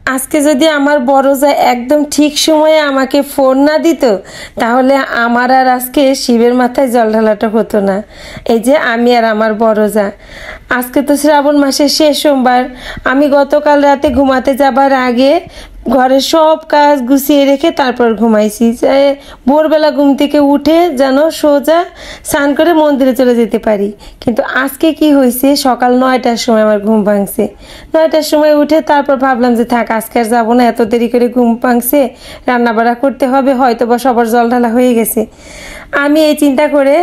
আজকে যদি আমার বড় যা একদম ঠিক সময়ে আমাকে ফোন না দিত তাহলে আমার আর আজকে শিবের মাথায় জল ঢালাটা হতো না। এই যে আমি আর আমার বড় যা, আজকে তো শ্রাবণ মাসের শেষ সোমবার। আমি গতকাল রাতে ঘুমাতে যাবার আগে ঘরের সব কাজ গুছিয়ে রেখে তারপর ঘুমাইছি, যে ভোরবেলা ঘুম থেকে উঠে যেন সোজা স্নান করে মন্দিরে চলে যেতে পারি। কিন্তু আজকে কি হয়েছে, সকাল 9টার সময় আমার ঘুম ভাঙছে। 9টার সময় উঠে তারপর ভাবলাম যে থাক, আজকে আর যাবো না, এত দেরি করে ঘুম ভাঙছে, রান্নাবাড়া করতে হবে, হয়তো বা সবার জল ঢালা হয়ে গেছে। আমি এই চিন্তা করে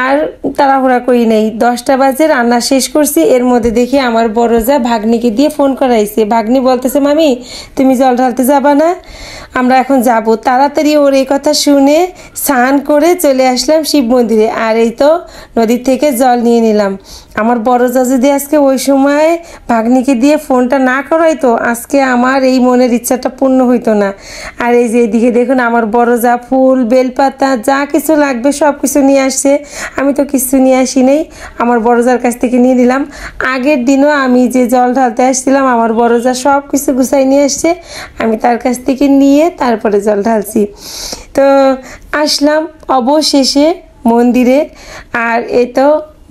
আর তাড়াহুড়া করি নেই। 10টা বাজে রান্না শেষ করছি, এর মধ্যে দেখি আমার বড় যা ভাগ্নিকে দিয়ে ফোন করাইছে। ভাগ্নি বলতেছে, মামি তুমি জল ঢালতে যাবা না? আমরা এখন যাব। তাড়াতাড়ি ওর এই কথা শুনে স্নান করে চলে আসলাম শিব মন্দিরে। আর এই তো নদীর থেকে জল নিয়ে নিলাম। আমার বড় যা যদি আজকে ওই সময় ভাগ্নিকে দিয়ে ফোনটা না করাইতো, আজকে আমার এই মনের ইচ্ছাটা পূর্ণ হইতো না। আর এই যে এদিকে দেখুন আমার বড় যা ফুল বেলপাতা যা কিছু লাগবে সব কিছু নিয়ে আসছে। আমি তো কিছু নিয়ে আসি নেই, আমার বড় যার কাছ থেকে নিয়ে নিলাম। আগের দিনও আমি যে জল ঢালতে আসছিলাম আমার বড় যা সব কিছু গুছাই নিয়ে আসছে, আমি তার কাছ থেকে নিয়ে তারপরে জল ঢালছি। তো আসলাম অবশেষে মন্দিরে। আর এই তো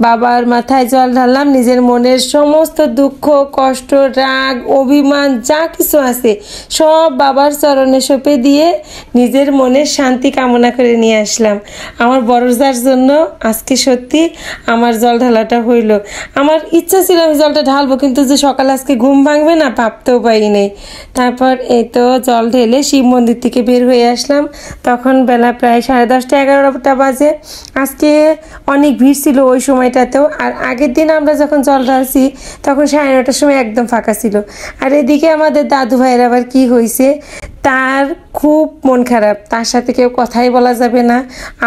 বাবার মাথায় জল ঢাললাম, নিজের মনের সমস্ত দুঃখ কষ্ট রাগ অভিমান যা কিছু আছে সব বাবার চরণে সঁপে দিয়ে নিজের মনের শান্তি কামনা করে নিয়ে আসলাম। আমার বড়জার জন্য আজকে সত্যি আমার জল ঢালাটা হইল। আমার ইচ্ছা ছিল আমি জলটা ঢালবো, কিন্তু যে সকালে আজকে ঘুম ভাঙবে না ভাবতেও পারি নেই। তারপর এই তো জল ঢেলে শিব মন্দির থেকে বের হয়ে আসলাম। তখন বেলা প্রায় 10:30 11টা বাজে। আজকে অনেক ভিড় ছিল ওই সময়টাতেও। আর আগের দিন আমরা যখন জল ঢালছি তখন 9:30টার সময় একদম ফাঁকা ছিল। আর এদিকে আমাদের দাদু ভাইয়ের আবার কি হয়েছে, তার খুব মন খারাপ, তার সাথে কেউ কথাই বলা যাবে না।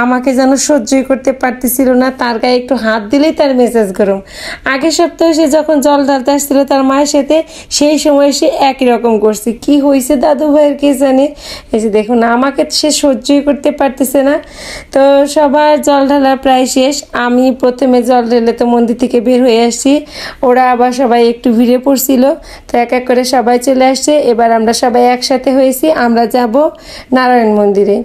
আমাকে যেন সহ্যই করতে পারতেছিল না, তার গায়ে একটু হাত দিলেই তার মেজাজ গরম। আগের সপ্তাহে সে যখন জল ঢালতে আসছিল তার মায়ের সাথে, সেই সময় সে একই রকম করছে। কি হয়েছে দাদু ভাইয়ের কে জানে। এই যে দেখুন আমাকে সে সহ্যই করতে পারতেছে না। তো সবার জল ঢালা প্রায় শেষ। আমি প্রথমে জল ঢেলে তো মন্দির থেকে বের হয়ে আসছি, ওরা আবার সবাই একটু ভিড়ে পড়ছিল। তো এক এক করে সবাই চলে আসছে। এবার আমরা সবাই একসাথে হয়েছি, আমরা যাব নারায়ণ মন্দিরে।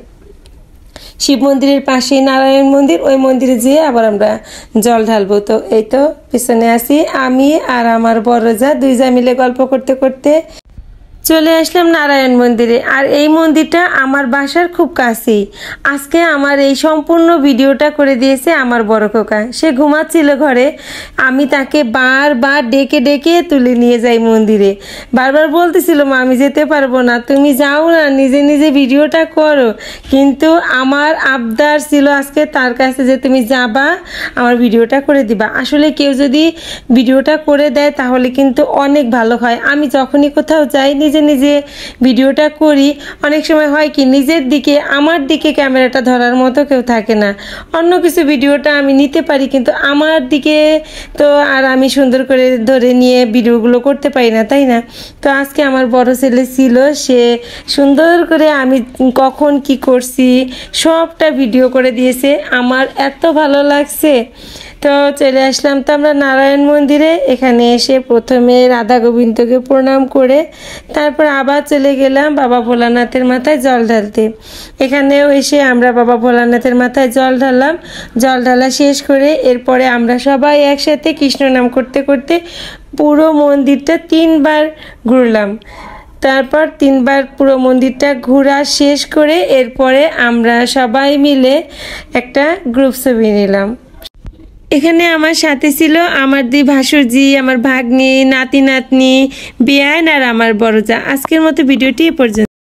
শিব মন্দিরের পাশেই নারায়ণ মন্দির, ওই মন্দিরে যেয়ে আবার আমরা জল ঢালবো। তো এই তো পিছনে আছি আমি আর আমার বড় যা, দুই যা মিলে গল্প করতে করতে চলে আসলাম নারায়ণ মন্দিরে। আর এই মন্দিরটা আমার বাসার খুব কাছেই। আজকে আমার এই সম্পূর্ণ ভিডিওটা করে দিয়েছে আমার বড় খোকা। সে ঘুমাচ্ছিল ঘরে, আমি তাকে বারবার ডেকে ডেকে তুলে নিয়ে যাই মন্দিরে। বারবার বলতেছিল মা আমি যেতে পারবো না, তুমি যাও না, নিজে নিজে ভিডিওটা করো। কিন্তু আমার আবদার ছিল আজকে তার কাছে যে তুমি যাবা, আমার ভিডিওটা করে দিবা। আসলে কেউ যদি ভিডিওটা করে দেয় তাহলে কিন্তু অনেক ভালো হয়। আমি যখনই কোথাও যাই নিজে নিজে ভিডিওটা করি, অনেক সময় হয় কি নিজের দিকে আমার দিকে ক্যামেরাটা ধরার মতো কেউ থাকে না। অন্য কিছু ভিডিওটা আমি নিতে পারি, কিন্তু আমার দিকে তো আর আমি সুন্দর করে ধরে নিয়ে ভিডিওগুলো করতে পারি না, তাই না? তো আজকে আমার বড় ছেলে ছিল, সে সুন্দর করে আমি কখন কি করছি সবটা ভিডিও করে দিয়েছে। আমার এত ভালো লাগছে। তো চলে আসলাম তো আমরা নারায়ণ মন্দিরে। এখানে এসে প্রথমে রাধা গোবিন্দকে প্রণাম করে তারপর আবার চলে গেলাম বাবা ভোলানাথের মাথায় জল ঢালতে। এখানেও এসে আমরা বাবা ভোলানাথের মাথায় জল ঢাললাম। জল ঢালা শেষ করে এরপরে আমরা সবাই একসাথে কৃষ্ণ নাম করতে করতে পুরো মন্দিরটা 3বার ঘুরলাম। তারপর 3বার পুরো মন্দিরটা ঘোরা শেষ করে এরপরে আমরা সবাই মিলে একটা গ্রুপ ছবি নিলাম। এখানে আমার সাথে ছিল আমার দুই ভাসুরজি, আমার ভাগ্নি, নাতি নাতনি, বেয়ান আর আমার বড় যা। আজকের মতো ভিডিওটি এ পর্যন্ত।